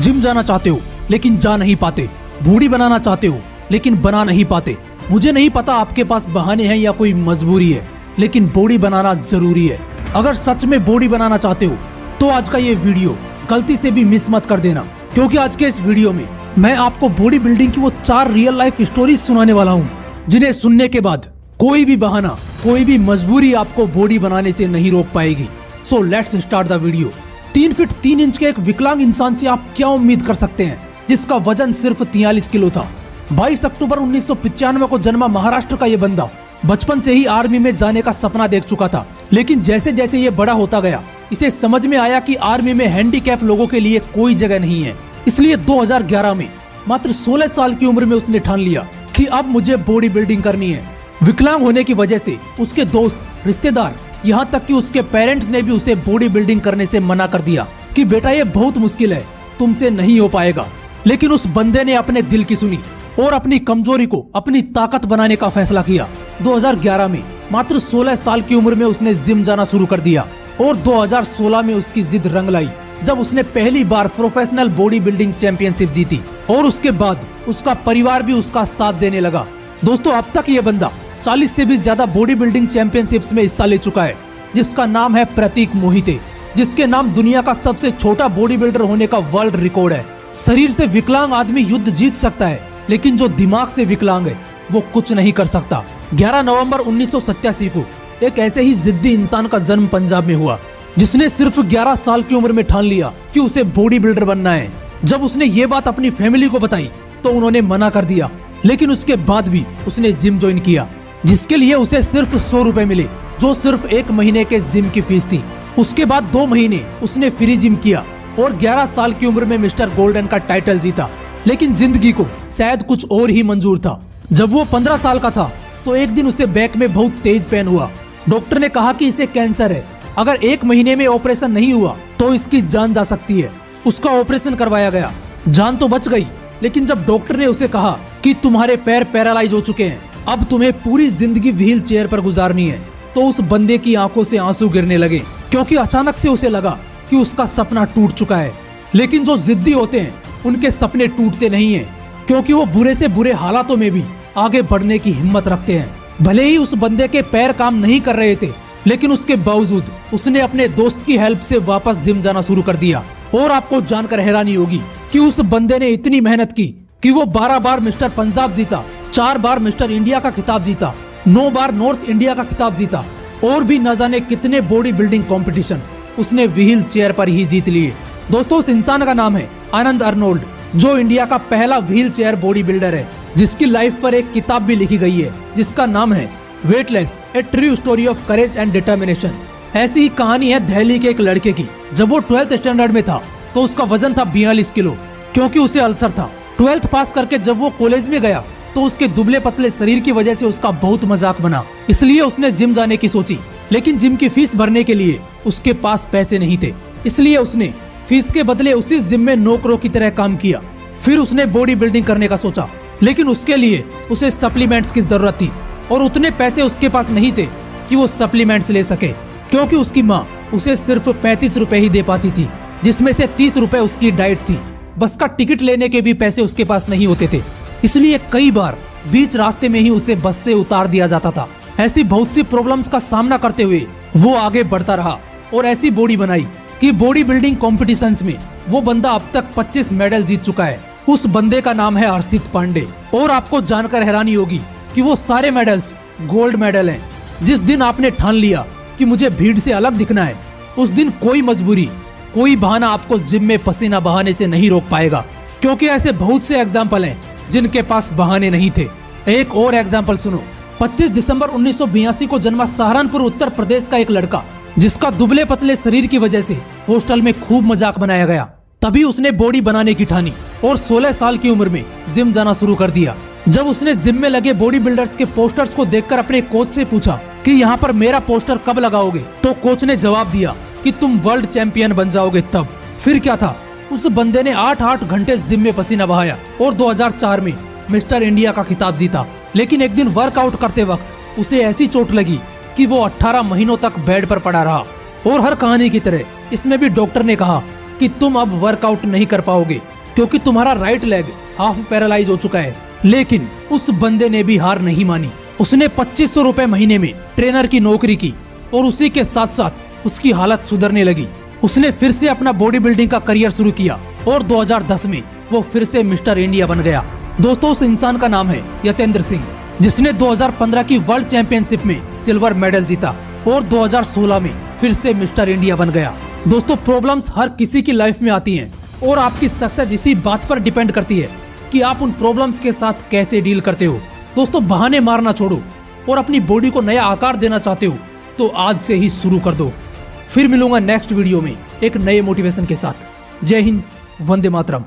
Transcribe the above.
Gym जाना चाहते हो लेकिन जा नहीं पाते, बॉडी बनाना चाहते हो लेकिन बना नहीं पाते। मुझे नहीं पता आपके पास बहाने हैं या कोई मजबूरी है, लेकिन बॉडी बनाना जरूरी है। अगर सच में बॉडी बनाना चाहते हो तो आज का ये वीडियो गलती से भी मिस मत कर देना, क्योंकि आज के इस वीडियो में मैं आपको बॉडी बिल्डिंग की वो 4 रियल लाइफ स्टोरीज सुनाने वाला हूँ, जिन्हें सुनने के बाद कोई भी बहाना, कोई भी मजबूरी आपको बॉडी बनाने से नहीं रोक पाएगी। So let's start the video. 3 feet 3 inch के एक विकलांग इंसान से आप क्या उम्मीद कर सकते हैं, जिसका वजन सिर्फ 43 किलो था। 22 अक्टूबर 1995 को जन्मा महाराष्ट्र का ये बंदा बचपन से ही आर्मी में जाने का सपना देख चुका था, लेकिन जैसे जैसे ये बड़ा होता गया इसे समझ में आया कि आर्मी में हैंडीकैप लोगों के लिए कोई जगह नहीं है। इसलिए 2011 में मात्र 16 साल की उम्र में उसने ठान लिया कि अब मुझे बॉडी बिल्डिंग करनी है। विकलांग होने की वजह से उसके दोस्त, रिश्तेदार, यहाँ तक कि उसके पेरेंट्स ने भी उसे बॉडी बिल्डिंग करने से मना कर दिया कि बेटा ये बहुत मुश्किल है, तुमसे नहीं हो पाएगा। लेकिन उस बंदे ने अपने दिल की सुनी और अपनी कमजोरी को अपनी ताकत बनाने का फैसला किया। 2011 में मात्र 16 साल की उम्र में उसने जिम जाना शुरू कर दिया और 2016 में उसकी जिद रंग लाई जब उसने पहली बार प्रोफेशनल बॉडी बिल्डिंग चैंपियनशिप जीती, और उसके बाद उसका परिवार भी उसका साथ देने लगा। दोस्तों, अब तक ये बंदा 40 से भी ज्यादा बॉडी बिल्डिंग चैंपियनशिप्स में हिस्सा ले चुका है, जिसका नाम है प्रतीक मोहिते, जिसके नाम दुनिया का सबसे छोटा बॉडी बिल्डर होने का वर्ल्ड रिकॉर्ड है। शरीर से विकलांग आदमी युद्ध जीत सकता है, लेकिन जो दिमाग से विकलांग है वो कुछ नहीं कर सकता। 11 नवंबर 1987 को एक ऐसे ही जिद्दी इंसान का जन्म पंजाब में हुआ, जिसने सिर्फ 11 साल की उम्र में ठान लिया कि उसे बॉडी बिल्डर बनना है। जब उसने ये बात अपनी फैमिली को बताई तो उन्होंने मना कर दिया, लेकिन उसके बाद भी उसने जिम ज्वाइन किया, जिसके लिए उसे सिर्फ 100 रुपए मिले, जो सिर्फ 1 महीने के जिम की फीस थी। उसके बाद 2 महीने उसने फ्री जिम किया और 11 साल की उम्र में मिस्टर गोल्डन का टाइटल जीता। लेकिन जिंदगी को शायद कुछ और ही मंजूर था। जब वो 15 साल का था तो एक दिन उसे बैक में बहुत तेज पेन हुआ। डॉक्टर ने कहा कि इसे कैंसर है, अगर 1 महीने में ऑपरेशन नहीं हुआ तो इसकी जान जा सकती है। उसका ऑपरेशन करवाया गया, जान तो बच गई, लेकिन जब डॉक्टर ने उसे कहा कि तुम्हारे पैर पैरालाइज हो चुके हैं, अब तुम्हें पूरी जिंदगी व्हील चेयर पर गुजारनी है, तो उस बंदे की आंखों से आंसू गिरने लगे, क्योंकि अचानक से उसे लगा कि उसका सपना टूट चुका है। लेकिन जो जिद्दी होते हैं उनके सपने टूटते नहीं हैं, क्योंकि वो बुरे से बुरे हालातों में भी आगे बढ़ने की हिम्मत रखते हैं। भले ही उस बंदे के पैर काम नहीं कर रहे थे, लेकिन उसके बावजूद उसने अपने दोस्त की हेल्प से वापस जिम जाना शुरू कर दिया। और आपको जानकर हैरानी होगी कि उस बंदे ने इतनी मेहनत की कि वो 12 बार मिस्टर पंजाब जीता, 4 बार मिस्टर इंडिया का खिताब जीता, 9 बार नॉर्थ इंडिया का खिताब जीता, और भी न जाने कितने बॉडी बिल्डिंग कंपटीशन उसने व्हील चेयर पर ही जीत लिए। दोस्तों, उस इंसान का नाम है आनंद अर्नोल्ड, जो इंडिया का पहला व्हील चेयर बॉडी बिल्डर है, जिसकी लाइफ पर एक किताब भी लिखी गई है जिसका नाम है weightless, A true story of courage and determination. ऐसी ही कहानी है दिल्ली के एक लड़के की। जब वो 12th स्टैंडर्ड में था तो उसका वजन था 42 किलो, क्योंकि उसे अल्सर था। 12th पास करके जब वो कॉलेज में गया तो उसके दुबले पतले शरीर की वजह से उसका बहुत मजाक बना, इसलिए उसने जिम जाने की सोची। लेकिन जिम की फीस भरने के लिए उसके पास पैसे नहीं थे, इसलिए उसने फीस के बदले उसी जिम में नौकरों की तरह काम किया। फिर उसने बॉडी बिल्डिंग करने का सोचा, लेकिन उसके लिए उसे सप्लीमेंट्स की जरूरत थी, और उतने पैसे उसके पास नहीं थे कि वो सप्लीमेंट्स ले सके, क्योंकि उसकी माँ उसे सिर्फ 35 रुपए ही दे पाती थी, जिसमें से 30 रुपए उसकी डाइट थी। बस का टिकट लेने के भी पैसे उसके पास नहीं होते थे, इसलिए कई बार बीच रास्ते में ही उसे बस से उतार दिया जाता था। ऐसी बहुत सी प्रॉब्लम्स का सामना करते हुए वो आगे बढ़ता रहा और ऐसी बॉडी बनाई कि बॉडी बिल्डिंग कॉम्पिटिशन्स में वो बंदा अब तक 25 मेडल जीत चुका है। उस बंदे का नाम है हर्षित पांडे, और आपको जानकर हैरानी होगी कि वो सारे मेडल्स गोल्ड मेडल हैं। जिस दिन आपने ठान लिया कि मुझे भीड़ से अलग दिखना है, उस दिन कोई मजबूरी, कोई बहाना आपको जिम में पसीना बहाने से नहीं रोक पाएगा, क्योंकि ऐसे बहुत से एग्जाम्पल हैं जिनके पास बहाने नहीं थे। एक और एग्जाम्पल सुनो। 25 दिसंबर 1982 को जन्मा सहारनपुर उत्तर प्रदेश का एक लड़का, जिसका दुबले पतले शरीर की वजह से हॉस्टल में खूब मजाक बनाया गया। तभी उसने बॉडी बनाने की ठानी और 16 साल की उम्र में जिम जाना शुरू कर दिया। जब उसने जिम में लगे बॉडी बिल्डर्स के पोस्टर्स को देखकर अपने कोच से पूछा कि यहाँ पर मेरा पोस्टर कब लगाओगे, तो कोच ने जवाब दिया कि तुम वर्ल्ड चैंपियन बन जाओगे तब। फिर क्या था, उस बंदे ने 8-8 घंटे जिम में पसीना बहाया और 2004 में मिस्टर इंडिया का खिताब जीता। लेकिन एक दिन वर्कआउट करते वक्त उसे ऐसी चोट लगी कि वो 18 महीनों तक बेड पर पड़ा रहा। और हर कहानी की तरह इसमें भी डॉक्टर ने कहा कि तुम अब वर्कआउट नहीं कर पाओगे क्योंकि तुम्हारा राइट लेग हाफ पैरालाइज हो चुका है। लेकिन उस बंदे ने भी हार नहीं मानी। उसने 2500 रुपए महीने में ट्रेनर की नौकरी की और उसी के साथ साथ उसकी हालत सुधरने लगी। उसने फिर से अपना बॉडी बिल्डिंग का करियर शुरू किया और 2010 में वो फिर से मिस्टर इंडिया बन गया। दोस्तों, उस इंसान का नाम है यतेंद्र सिंह, जिसने 2015 की वर्ल्ड चैंपियनशिप में सिल्वर मेडल जीता और 2016 में फिर से मिस्टर इंडिया बन गया। दोस्तों, प्रॉब्लम्स हर किसी की लाइफ में आती हैं और आपकी सक्सेस इसी बात पर डिपेंड करती है कि आप उन प्रॉब्लम्स के साथ कैसे डील करते हो। दोस्तों, बहाने मारना छोड़ो और अपनी बॉडी को नया आकार देना चाहते हो तो आज से ही शुरू कर दो। फिर मिलूंगा नेक्स्ट वीडियो में एक नए मोटिवेशन के साथ। जय हिंद, वंदे मातरम।